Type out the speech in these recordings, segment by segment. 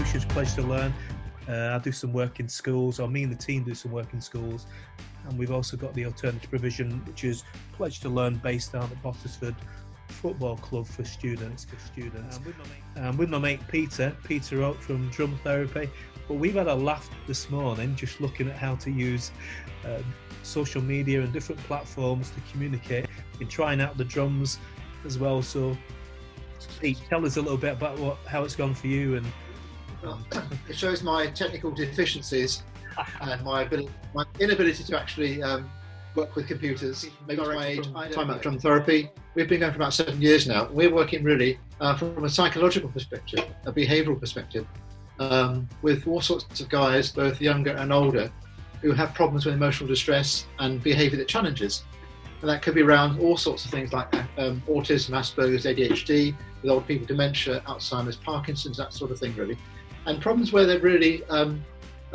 Solutions Pledge to Learn. I do some work in schools, or me and the team do some work in schools. And we've also got the alternative provision, which is Pledge to Learn, based down at Bottisford Football Club for students. With my mate Peter Oak from Drum Therapy. But we've had a laugh this morning just looking at how to use social media and different platforms to communicate. We've been trying out the drums as well. So Pete, tell us a little bit about how it's gone for you. And it shows my technical deficiencies and my inability to actually work with computers. Maybe it's my age. Time Out Drum Therapy. We've been going for about 7 years now. We're working really from a psychological perspective, a behavioural perspective, with all sorts of guys, both younger and older, who have problems with emotional distress and behaviour that challenges. And that could be around all sorts of things like autism, Asperger's, ADHD, with old people, dementia, Alzheimer's, Parkinson's, that sort of thing, really. And problems where they're really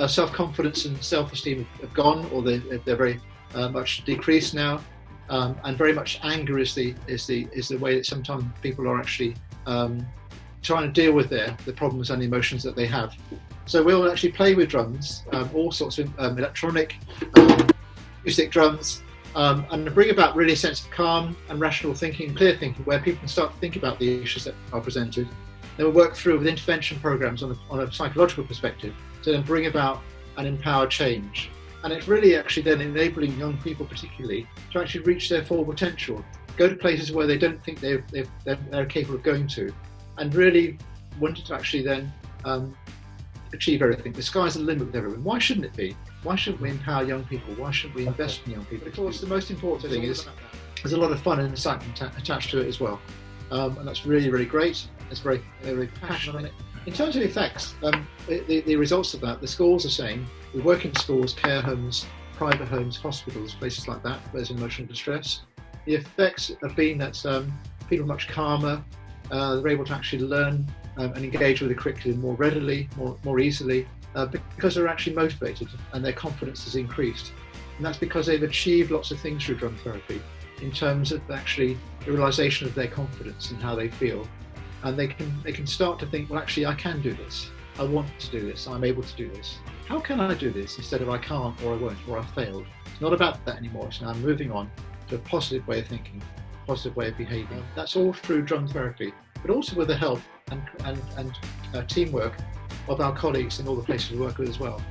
self-confidence and self-esteem have gone, or they're very much decreased now, and very much anger is the way that sometimes people are actually trying to deal with the problems and the emotions that they have. So we'll actually play with drums, all sorts of electronic, acoustic drums, and bring about really a sense of calm and rational thinking, clear thinking, where people can start to think about the issues that are presented. Then we'll work through with intervention programs on a psychological perspective to then bring about and empower change. And it's really actually then enabling young people particularly to actually reach their full potential, go to places where they don't think they're capable of going to, and really wanted to actually then achieve everything. The sky's the limit with everyone. Why shouldn't it be? Why shouldn't we empower young people? Why shouldn't we invest in young people? Of course, the most important thing is there's a lot of fun and excitement attached to it as well. And that's really, really great. It's very, very passionate on it. In terms of effects, the results of that, the schools are saying, we work in schools, care homes, private homes, hospitals, places like that, where there's emotional distress. The effects have been that people are much calmer, they're able to actually learn and engage with the curriculum more readily, more easily, because they're actually motivated and their confidence has increased. And that's because they've achieved lots of things through drum therapy in terms of actually the realisation of their confidence and how they feel. And they can start to think, well, actually, I can do this. I want to do this. I'm able to do this. How can I do this instead of I can't, or I won't, or I failed? It's not about that anymore. It's now moving on to a positive way of thinking, a positive way of behaving. That's all through drum therapy, but also with the help and teamwork of our colleagues in all the places we work with as well.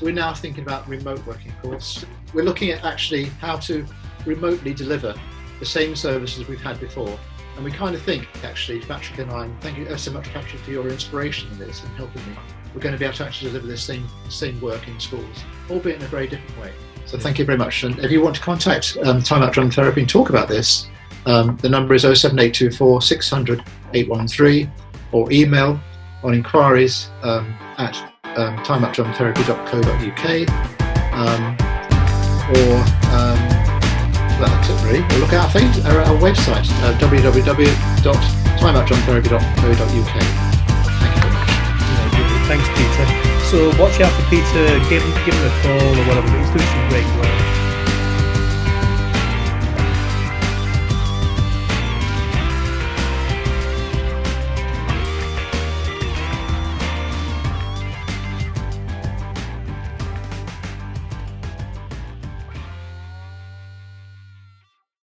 We're now thinking about remote working, of course. We're looking at actually how to remotely deliver the same services we've had before. And we kind of think, actually, Patrick and I, thank you so much, Patrick, for your inspiration in this and helping me. We're going to be able to actually deliver this same work in schools, albeit in a very different way. So thank you very much. And if you want to contact Time Out Drum Therapy and talk about this, the number is 07824 600 813, or email on inquiries at timeoutdrumtherapy.co.uk, that's it really. Or look at our website, www.timeoutdrumtherapy.co.uk. Thank you very much. Yeah, thanks, Peter. So watch out for Peter, give him a call or whatever. He's doing some great work.